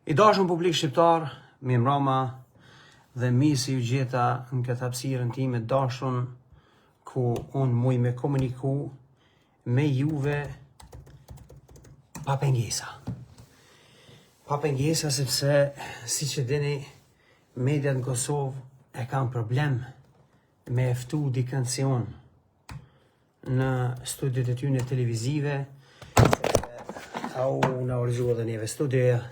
I dashur publik shqiptar, mirë mbrëma dhe mirë se ju gjeta në këtë hapësirën time dashun ku unë muj me komuniku me juve pa pengesa. Pa pengesa sepse, si që dini, mediat në Kosovë e kanë problem me eftu dikën si unë në studiot e tyne televizive, au në orëzua dhe njeve studioja,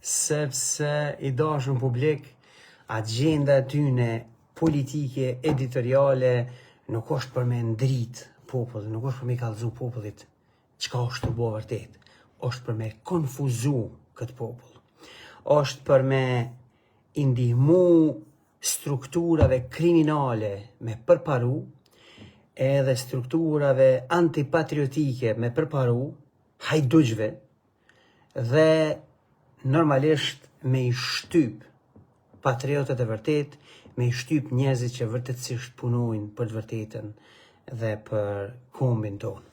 sepse i dashun publik, agenda tyne politike, editoriale, nuk është për me ndrit popullit, nuk është për me kallëzu popullit çka është të bo vërtet, është për me konfuzu këtë popull, është për me indihmu strukturave kriminale me përparu, edhe strukturave antipatriotike me përparu, hajdugjve, dhe normalisht me i shtyp patriotët e vërtet, me i shtyp njerëzit që vërtetësisht punojnë për të vërtetën dhe për kombin tonë.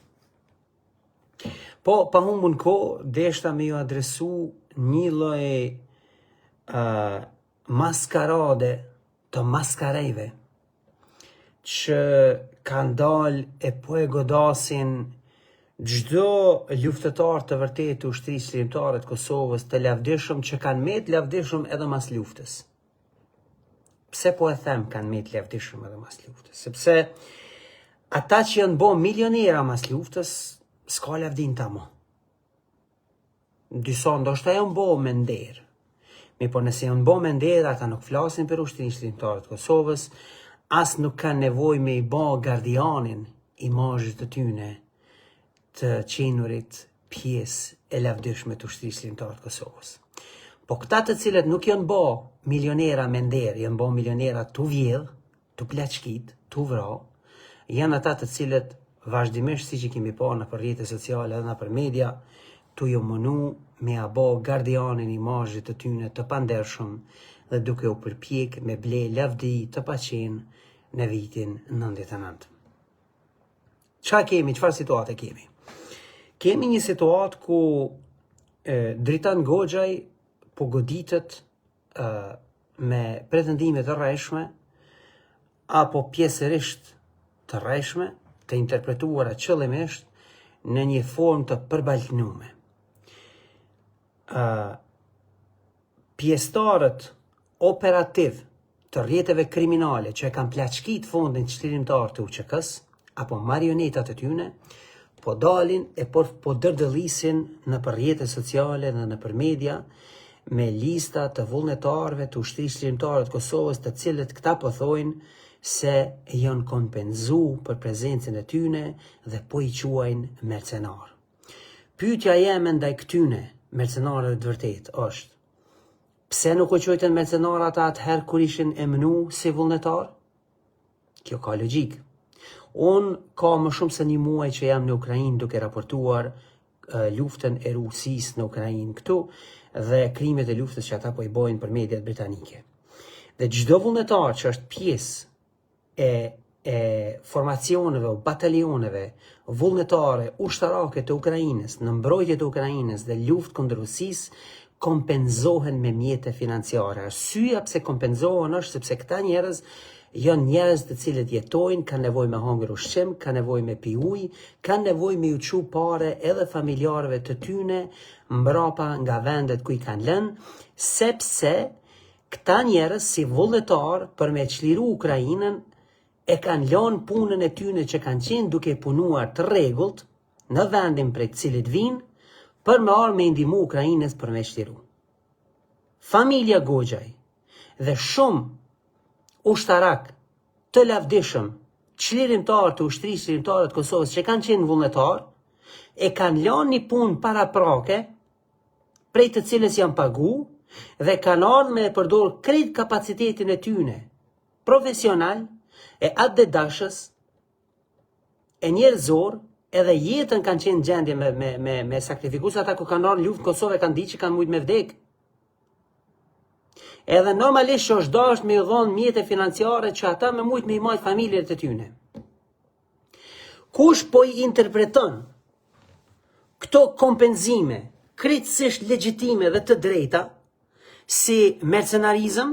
Po, pa humbun kohë, deshta me ju adresu një lloj maskarade të maskarejve që kanë dalë e po e godasin çdo luftëtar të vërtet të ushtrisë ligjtare të Kosovës të lavdishëm që kanë met lavdishëm edhe mas luftës. Pse po e them kanë met lavdishëm edhe mas luftës? Sepse ata që janë bo milionera mas luftës, s'ka lavdin ta mo. Disa ndoshta janë bo me nder. Po nëse janë bo me nder, ata nuk flasin për ushtrisë ligjtare të Kosovës, as nuk kanë nevojë me i bo gardianin imazhit të tyne të qenurit pjesë e lavdishme të ushtrisë ligjtare të Kosovës. Po këta të cilët nuk janë bo milionera me nder, janë bo milionera të vjedh, të plaçkit, të vra, janë ata të cilët vazhdimisht, si që kemi pa në për rrjete sociale dhe në për media, të ju mënu me a bo gardianin imazhit të tyne të pandershëm dhe duke u përpjek me ble lavdi të paqen në vitin 99. Qa kemi, qëfar situate kemi? Kemi një situatë ku Dritan Goxhaj po goditët me pretendime të rreshme apo pjesërisht të rreshme, të interpretuara qëllimisht në një formë të përbaltnume. Pjesëtarët operativ të rrjeteve kriminale që e kanë plaçkit fondin çlirimtar të UÇK-s apo marionetat e tyne, po dalin e po dërdëllisin në për rrjete sociale dhe në për media me lista të vullnetarëve të ushtrisë ligjtare të Kosovës, të cilët këta po thojnë se janë kompenzu për prezencën e tyne dhe po i quajnë mercenar. Pyetja jeme ndaj këtyne mercenarëve të vërtet është: pse nuk u quajtën mercenar ata atëherë kur ishin emnu si vullnetar? Kjo ka logjik. Unë ka më shumë se një muaj që jam në Ukrainë duke raportuar luftën e Rusisë në Ukrainë këtu dhe krimet e luftës që ata po i bojnë për mediat britanike. Dhe çdo vullnetar që është pjesë e formacioneve o batalioneve vullnetare ushtarake të Ukrainës, në mbrojtje të Ukrainës dhe luftë kundër Rusisë, kompenzohen me mjete financiare. Arsyeja pse kompenzohen është sepse këta njerëz janë njerëz të cilët jetojnë, kanë nevojë me hongër ushqim, kanë nevojë me pi ujë, kanë nevojë me u çu pare edhe familjarëve të tyne mbrapa nga vendet ku i kanë lënë, sepse këta njerëz si vullnetar për me çliru Ukrainën e kanë lënë punën e tyne që kanë qenë duke punuar të rregullt në vendin prej të cilit vinë për me arë me ndihmu Ukrainës për me çliru. Familja Goxhaj dhe shumë ushtarak të lavdishëm, çlirimtar të ushtrisë ligjtare të Kosovës që kanë qenë vullnetar, e kanë lënë një punë paraprake prej të cilës janë pagu dhe kanë ardhur me përdor krejt kapacitetin e tyne profesional e atdedashës e njerëzor, edhe jetën kanë qenë gjendje me sakrifikus. Ata ku kanë ardhur luftë në Kosovë kanë ditë që kanë mujt me vdek. Edhe normalisht që është dasht me ju dhonë mjete financiare që ata me mujt me i majt familjet e tyne. Kush po i interpreton këto kompenzime, krejtësisht legjitime dhe të drejta, si mercenarizëm,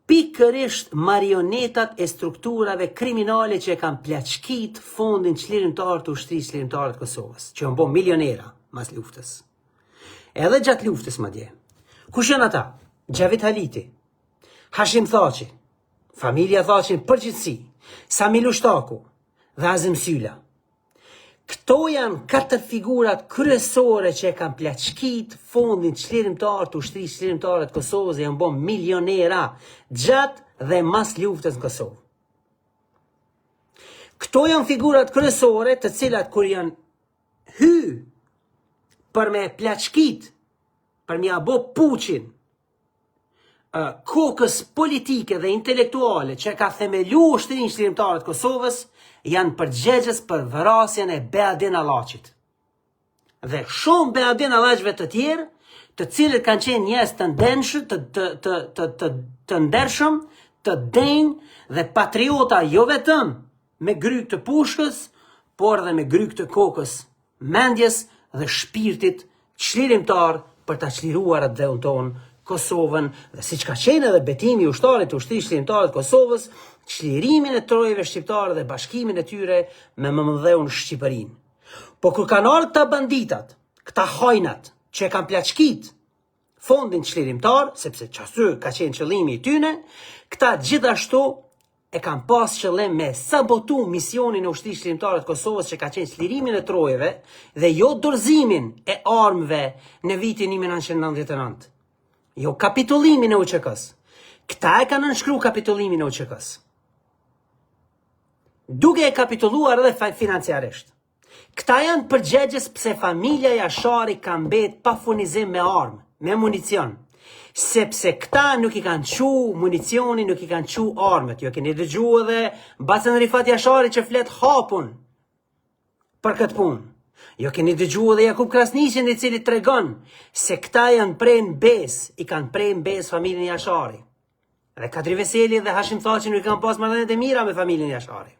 pikërisht marionetat e strukturave kriminale që e kanë plaçkit fondin çlirimtar të ushtrisë çlirimtare të Kosovës, që janë bo milionera mas luftës. Edhe gjatë luftës madje. Kush janë ata? Gjavit Haliti, Hashim Thaçi, familja Thaçi në përgjithësi, Samil Ushtaku dhe Azim Sylla. Këto janë 4 figurat kryesore që e kanë plaçkit fondin çlirimtar të ushtrisë çlirimtare të Kosovës dhe janë bo milionera gjatë dhe mas luftës në Kosovë. Këto janë figurat kryesore të cilat kur janë hy për me plaçkit, për me abo puqin, kokës politike dhe intelektuale që ka themelu ushtrinë çlirimtare të Kosovës, janë përgjegjës për vrasjen e Beadin Allaqit. Dhe shumë Beadin Allaqve të tjerë, të cilët kanë qenë njerëz të ndershëm, të denjë dhe patriota jo vetëm me gryk të pushkës, por dhe me gryk të kokës, mendjes dhe shpirtit çlirimtar për ta çliruar atë dheun tonë, Kosovën, dhe siç ka qenë edhe betimi i ushtarit të ushtrisë çlirimtare të Kosovës, çlirimin e trojeve shqiptare dhe bashkimin e tyre me mëdheun Shqipërinë. Po kur kanë ardhur këta banditat, këta hajnat që e kanë plaçkit fondin çlirimtar, sepse çasty ka qenë qëllimi i tyre, këta gjithashtu e kanë pas qëllim me sabotu misionin e ushtrisë çlirimtare të Kosovës që ka qenë çlirimin e trojeve dhe jo dorëzimin e armëve në vitin 1999. Jo kapitulimin e UÇK-s. Këta e kanë nënshkruar kapitulimin e UÇK-s. Duke e kapituluar edhe financiarisht. Këta janë përgjegjës pse familja Jashari ka mbet pa furnizim me armë, me municion. Sepse këta nuk i kanë qu municioni, nuk i kanë qu armët. Jo keni dëgjuar edhe Basen Rifat Jashari që flet hapun për këtë punë. Jo keni dëgjuar edhe Jakub Krasniqin i cili tregon se këta janë prej në besë, i kanë prej në besë familjen Jashari. Dhe Kadri Veseli dhe Hashim Thaçi nuk kanë pas marrëdhënie të mira me familjen Jashari.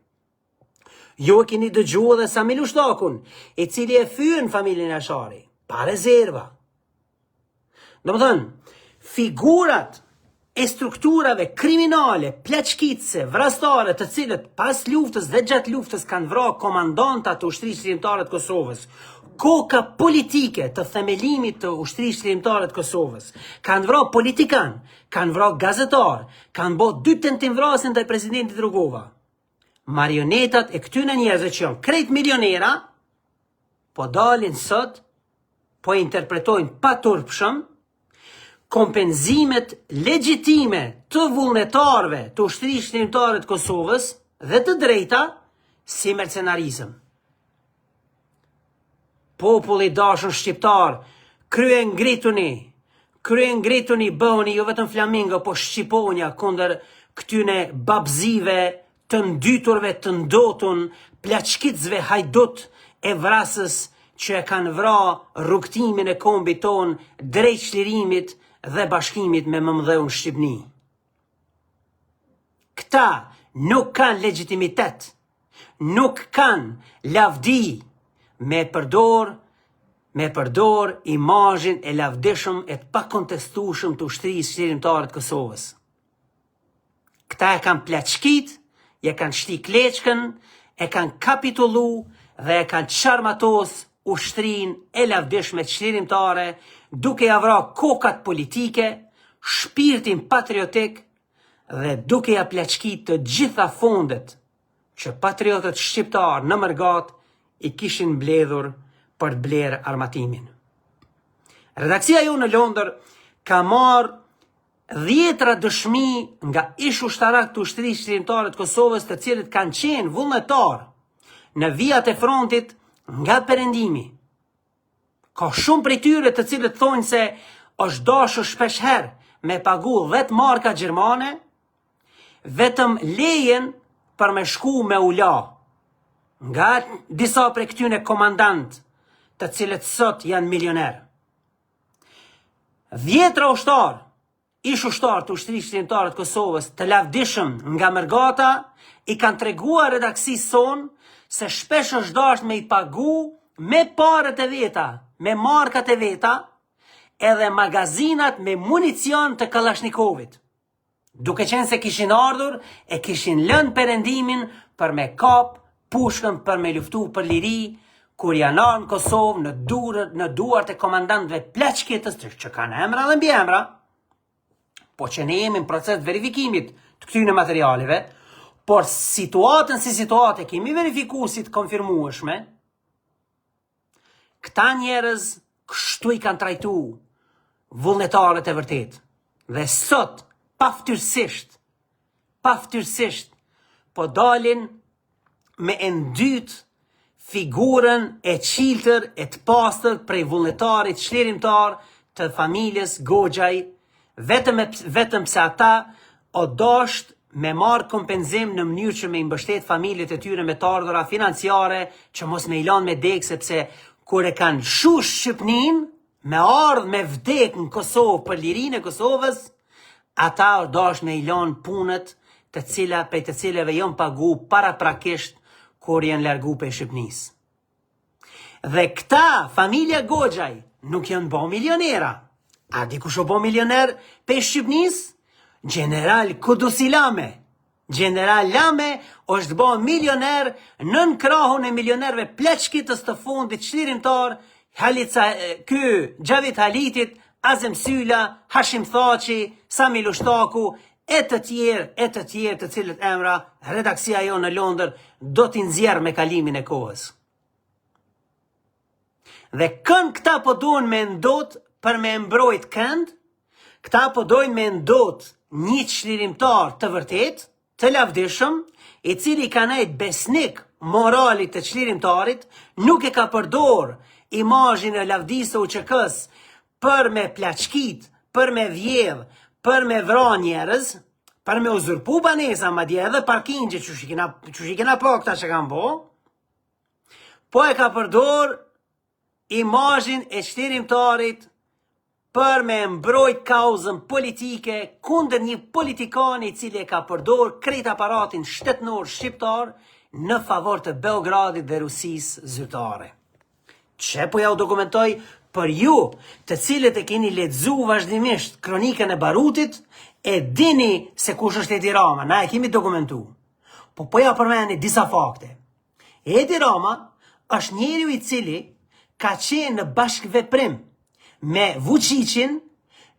Jo keni dëgjuar edhe Samil Ushtakun, i cili e fyen familjen Jashari, pa rezerva. Domethënë, figurat e strukturave kriminale, plaçkitse, vrastare, të cilët pas luftës dhe gjatë luftës kanë vrarë komandanta të ushtrisë çlirimtare të Kosovës, koka politike të themelimit të ushtrisë çlirimtare të Kosovës, kanë vrarë politikan, kanë vrarë gazetar, kanë bërë 2 tentimvrasje ndaj presidentit Rugova. Marionetat e këtyre njerëzve që janë krejt milionera, po dalin sot, po interpretojnë pa turpshëm kompenzimet legjitime të vullnetarëve të ushtrisë çlirimtare të Kosovës dhe të drejta si mercenarizëm. Populli dashur shqiptar, krye ngrituni bëhuni jo vetëm flamingo, po shqiponja kundër këtyne babzive të ndyturve të ndotun, plaçkitësve hajdut e vrasës që e kanë vrarë rrugtimin e kombit ton drejt çlirimit dhe bashkimit me mëdheun Shqipni. Këta nuk kanë legjitimitet, nuk kanë lavdi me përdor imazhin e lavdishëm e të pakontestueshëm të ushtrisë çlirimtare të Kosovës. Këta e kanë plaçkit, e kanë shti kleçkën, e kanë kapitullu dhe e kanë çarmatos ushtrinë e lavdishme çlirimtare, duke ja vrarë kokat politike, shpirtin patriotik dhe duke ja plaçkit të gjitha fondet që patriotët shqiptar në Mërgat i kishin mbledhur për të blerë armatimin. Redaksia ju në Londër ka marrë 10 dëshmi nga ish ushtarak të ushtrisë çlirimtare të Kosovës, të cilët kanë qenë vullnetar në vijat e frontit nga perëndimi. Ka shumë prej tyre të cilët thonë se është dashur shpeshherë me pagu 10 marka gjermane, vetëm lejen për me shku me ula. Nga disa prej këtyne komandant të cilët sot janë milioner. 10 ushtar, ish ushtar të ushtrisë çlirimtare të Kosovës të lavdishëm nga Mërgata, i kanë treguar redaksisë son se shpesh është dashur me i pagu me parët e veta, me markat e veta, edhe magazinat me municion të Kalashnikovit. Duke qenë se kishin ardhur e kishin lënë perëndimin për me kap pushkën për me luftu për liri, kur janë ardhur në Kosovë në duart e komandantëve plaçkitës që kanë emra dhe mbiemra, po që ne jemi në proces të verifikimit të këtyre materialeve, por situatën si situatë kemi verifikuar si të konfirmueshme, këta njerëz kështu i kanë trajtuar vullnetarët e vërtet. Dhe sot, paftyrësisht, po dalin me ndyt figurën e qiltër e të pastër prej vullnetarit çlirimtar të familjes Goxhaj, vetëm pse ata o dasht me marrë kompenzim në mënyrë që me i mbështet familjet e tyre me të ardhura financiare, që mos me i lanë me dek, sepse kur e kanë shush Shqipnin, me ardhë me vdek në Kosovë për lirinë e Kosovës, ata o dasht me i lanë punët prej të cilave janë pagu paraprakisht kur janë largu për Shqipnis. Dhe këta, familja Goxhaj, nuk janë bo milionera. A di kush o bo milioner për Shqipnis? General Kudusi Lame. General Lame është bo milioner nën krahun e milionerve pleçkitës të fundit çlirimtar, Xhavit Halitit, Azem Syla, Hashim Thaçi, Sami Lushtaku, e të tjerë të cilët emra redaksia jo në Londër do t'i nxjerrë me kalimin e kohës. Dhe këta po duhen me ndot për me mbrojt kënd, këta po dojnë me ndot një çlirimtar të vërtet, të lavdishëm, i cili ka nejt besnik moralit të çlirimtarit, nuk e ka përdor imazhin e lavdisë UÇK-s për me plaçkit, për me vjedh, për me vra njerëz, për me uzurpu banesa, madje edhe parkingje që shi kena po këta që kanë po e ka përdor imazhin e çlirimtarit për me mbrojt kauzën politike kundër një politikani i cili e ka përdor krejt aparatin shtetënor shqiptar në favor të Beogradit dhe Rusisë zyrtare. Që po ja u dokumentoj për ju, të cilët e keni lexu vazhdimisht kronikën e Barutit, e dini se kush është Edi Rama, na e kemi dokumentu. Po ja përmeni disa fakte. Edi Rama është njeriu i cili ka qenë në bashkëveprim me Vučićin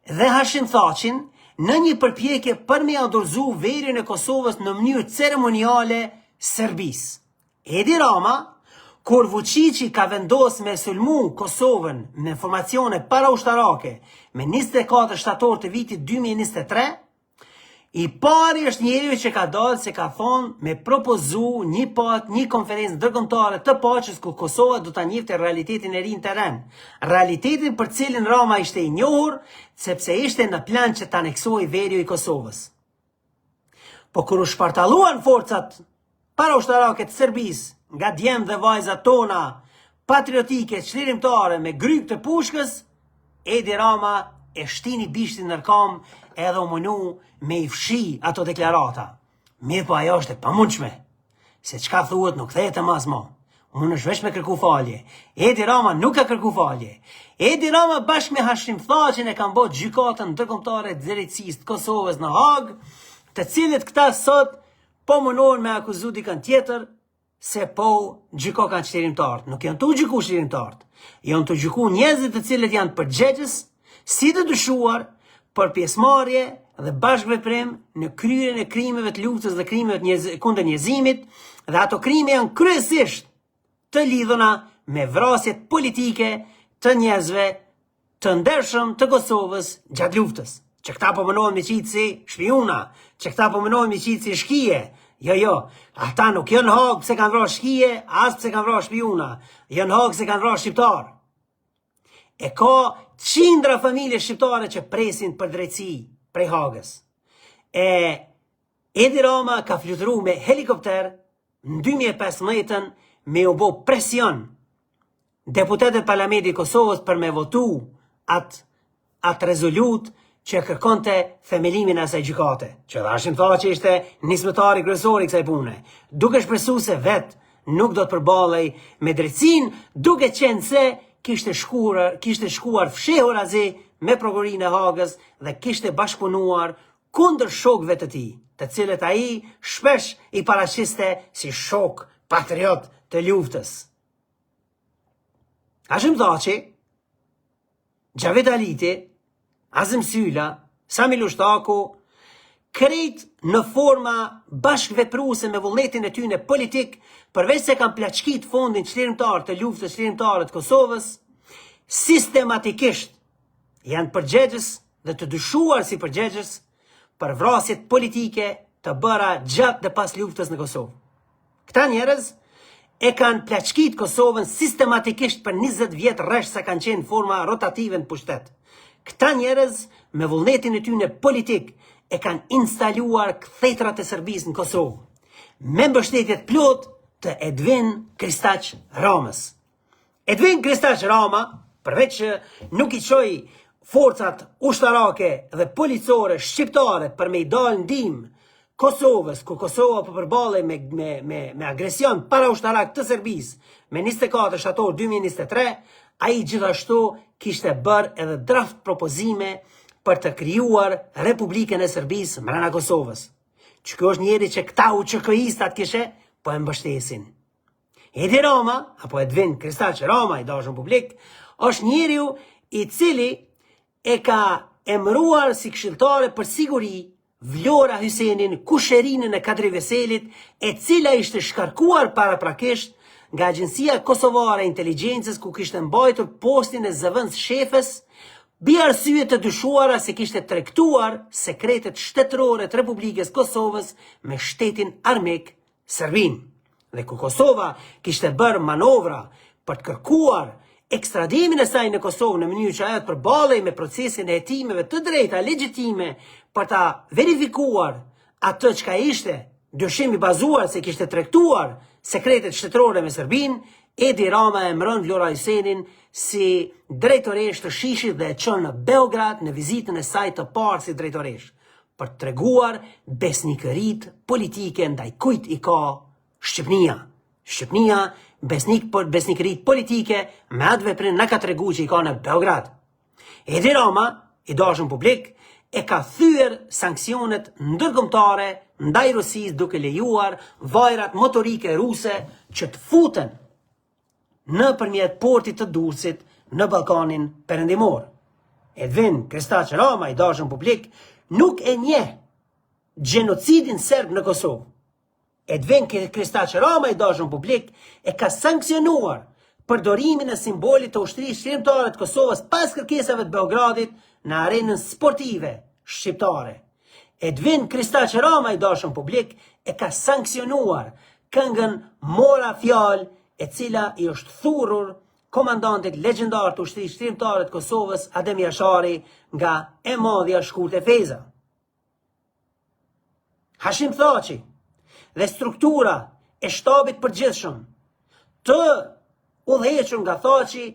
dhe Hashim Thaçin në një përpjekje për me adorzu verjen e Kosovës në mënyrë ceremoniale Serbisë. Edi Rama, kur Vučići ka vendos me sulmu Kosovën me informacione para ushtarake me 24 shtator të vitit 2023, i pari është njeriu që ka dalë se ka thonë me propozu një konferencë ndërkombëtare të paqes ku Kosova do ta njihte realitetin e ri në terren. Realitetin për cilin Rama ishte i njohur, sepse ishte në plan që ta aneksojë veriu i Kosovës. Po kur u shpartalluan forcat para ushtarake të Serbisë, nga djemë dhe vajzat tona patriotike, çlirimtare me gryk të pushkës, Edi Rama e shtini bishtin në kam edhe u mënu me i fshi ato deklarata. Mirë po ajo është e pamundshme, se çka thuhet nuk thehet e mas mo. Unë është veç me kërku falje. Edi Rama nuk ka kërku falje. Edi Rama bashkë me Hashim Thaçin e kanë bërë gjykatën ndërkombëtare të drejtësisë të Kosovës në Hag, të cilët këta sot po munohen me akuzu dikën tjetër, se po gjyko kanë çlirimtarët. Nuk janë të gjyku çlirimtarët. Janë të gjyku njerëzit të cilët janë përgjegjës, si të dyshuar për pjesëmarrje dhe bashkëveprim në kryerjen e krimeve të luftës dhe krimeve kundër njerëzimit, dhe ato krime janë kryesisht të lidhuna me vrasjet politike të njerëzve të ndershëm të Kosovës gjatë luftës. Që këta po mënohen me qitë si shpiuna, që këta po mënohen me qitë si shkije. Jo, ata nuk janë hog pse kanë vrarë shkije, as pse kanë vrarë shpiuna. Janë hog se kanë vrarë shqiptar. E ka qindra familje shqiptare që presin për drejtësi prej Hagës. Edi Rama ka fluturu me helikopter në 2015 me u bo presion deputetet parlamentit Kosovës për me votu atë rezolut që kërkonte themelimin e asaj gjykate. Që dhe Hashim Thaçi ishte nismëtari kryesor i kësaj pune, duke shpresuar se vetë nuk do të përballej me drejtsinë, duke qenë se kishte shkuar fshehur azi me prokurorinë e Hagës dhe kishte bashkëpunuar kundër shokëve të tij, të cilët ai shpesh i paraqiste si shok patriot të luftës. Hashim Thaçi, Xhavet Aliti, Azim Sylla, Sami Lushtaku, krejt në forma bashkëvepruese me vullnetin e tyre politik, përveç se kanë plaçkit fondin çlirimtar të luftës çlirimtare të Kosovës, sistematikisht janë përgjegjës dhe të dyshuar si përgjegjës për vrasjet politike të bëra gjatë dhe pas luftës në Kosovë. Këta njerëz e kanë plaçkit Kosovën sistematikisht për 20 vjet rresht sa kanë qenë forma rotative në pushtet. Këta njerëz me vullnetin e tyre politik e kanë instaluar kthejtrat e Serbisë në Kosovë, me mbështetjet plot të Edvin Kristaq Ramës. Edvin Kristaq Rama, përveç që nuk i çoi forcat ushtarake dhe policore shqiptare për me i dalë ndihmë Kosovës, ku Kosova po përballej me agresion para ushtarak të Serbisë me 24 shtator 2023, ai gjithashtu kishte bërë edhe draft propozime për të krijuar Republikën e Serbisë mbrana Kosovës. Që kjo është njeri që këta UÇK-istat kishe, po e mbështesin. Edi Rama, apo Edvin Kristaq Rama, i dashur publik, është njeriu i cili e ka emëruar si këshilltare për siguri Vlora Hysenin, kusherinën e Kadri Veselit, e cila ishte shkarkuar paraprakisht nga Agjencia Kosovare e Inteligjencës, ku kishte mbajtur postin e zëvendës shefes, bi arsye të dyshuara se kishte tregtuar sekretet shtetërore të Republikës Kosovës me shtetin armik Serbin. Dhe ku Kosova kishte bërë manovra për të kërkuar ekstradimin e saj në Kosovë në mënyrë që ajo të përballej me procesin e hetimeve të drejta legjitime për ta verifikuar atë çka ishte dyshim i bazuar se kishte tregtuar sekretet shtetërore me Serbin, Edi Rama e emëron Vlora Hysenin si drejtoresh të Shishit dhe e çon në Beograd në vizitën e saj të parë si drejtoresh, për të treguar besnikëritë politike ndaj kujt i ka Shqipnia. Shqipnia besnikëritë politike me atë veprim na ka treguar që i ka në Beograd. Edi Rama, i dashur publik, e ka thyer sanksionet ndërkombëtare ndaj Rusisë duke lejuar vajrat motorike ruse që të futen në përmjet portit të Durrësit në Ballkanin Perëndimor. Edvin Kristaq Rama, i dashur publik, nuk e njeh gjenocidin serb në Kosovë. Edvin Kristaq Rama, i dashur publik, e ka sankcionuar përdorimin e simbolit të ushtrisë shqiptare të Kosovës pas kërkesave të Beogradit në arenën sportive shqiptare. Edvin Kristaq Rama, i dashur publik, e ka sankcionuar këngën Mora Fjalë, e cila i është thurur komandantit legjendar të ushtrisë shqiptare të Kosovës, Adem Jashari, nga e madhja shkurt e Feza. Hashim Thaçi dhe struktura e shtabit përgjithshëm të udhëhequr nga Thaçi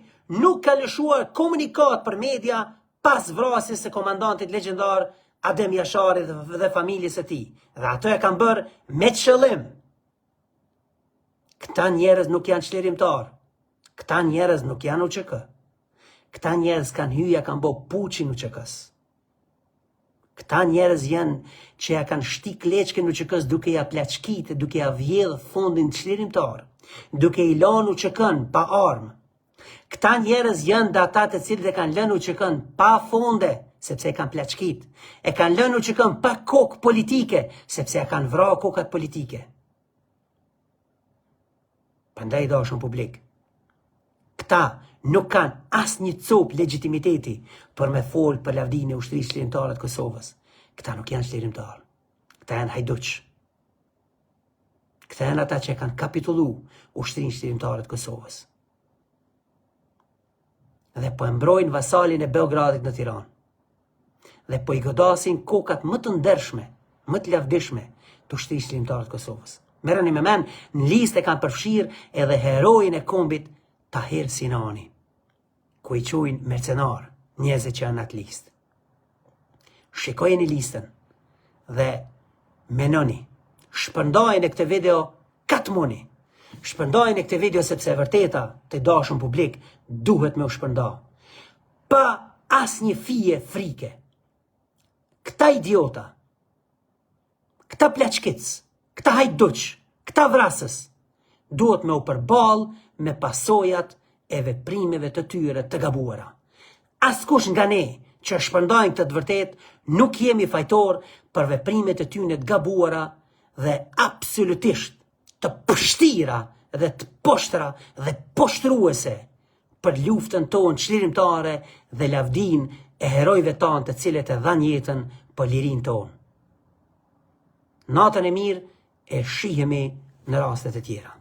nuk ka lëshuar komunikat për media pas vrasjes së komandantit legjendar Adem Jashari dhe familjes së tij. Dhe ato e kanë bërë me qëllim. Këta njerëz nuk janë çlirimtar. Këta njerëz nuk janë UÇK. Këta njerëz kanë hyja kanë bë puçin UÇK-s. Këta njerëz janë që ja kanë shti kleçkën UÇK-s duke ja plaçkit, duke ja vjedhë fondin çlirimtar, duke i lënë UÇK-n pa armë. Këta njerëz janë ata të cilët e kanë lënë UÇK-n pa fonde, sepse e kanë plaçkit. E kanë lënë UÇK-n pa kokë politike, sepse e kanë vrarë kokat politike. Prandaj dashur publik, këta nuk kanë asnjë copë legitimiteti për me folë për lavdinë e ushtrisë çlirimtare të Kosovës. Këta nuk janë çlirimtar. Këta janë hajduç. Këta janë ata që kanë kapitullu ushtrisë çlirimtare të Kosovës. Dhe po e mbrojnë vasalin e Beogradit në Tiranë. Dhe po i godasin kokat më të ndershme, më të lavdishme të ushtrisë çlirimtare të Kosovës. Merreni me men, në listë e kanë përfshirë edhe herojin e kombit Tahir Sinani, ku i quajnë mercenar, njerëzit që janë në atë listë. Shikojeni listën dhe menoni, shpërndajnë e këtë video katë muni, Shpërndajnë e këtë video sepse vërteta të dashën publik duhet me u shpërnda. Pa as një fije frike. Këta idiota, këta pleçkic, këta hajduq, këta vrasës, duhet me u përball me pasojat e veprimeve të tyre të gabuara. Askush nga ne që shpërndajnë këtë të vërtet, nuk jemi fajtor për veprimet e tyre të gabuara dhe absolutisht të pështira dhe të poshtra dhe poshtruese për luftën tonë çlirimtare dhe lavdin e herojve tanë të cilët e dhanë jetën për lirin tonë. Natën e mirë e shihemi në rastet e tjera.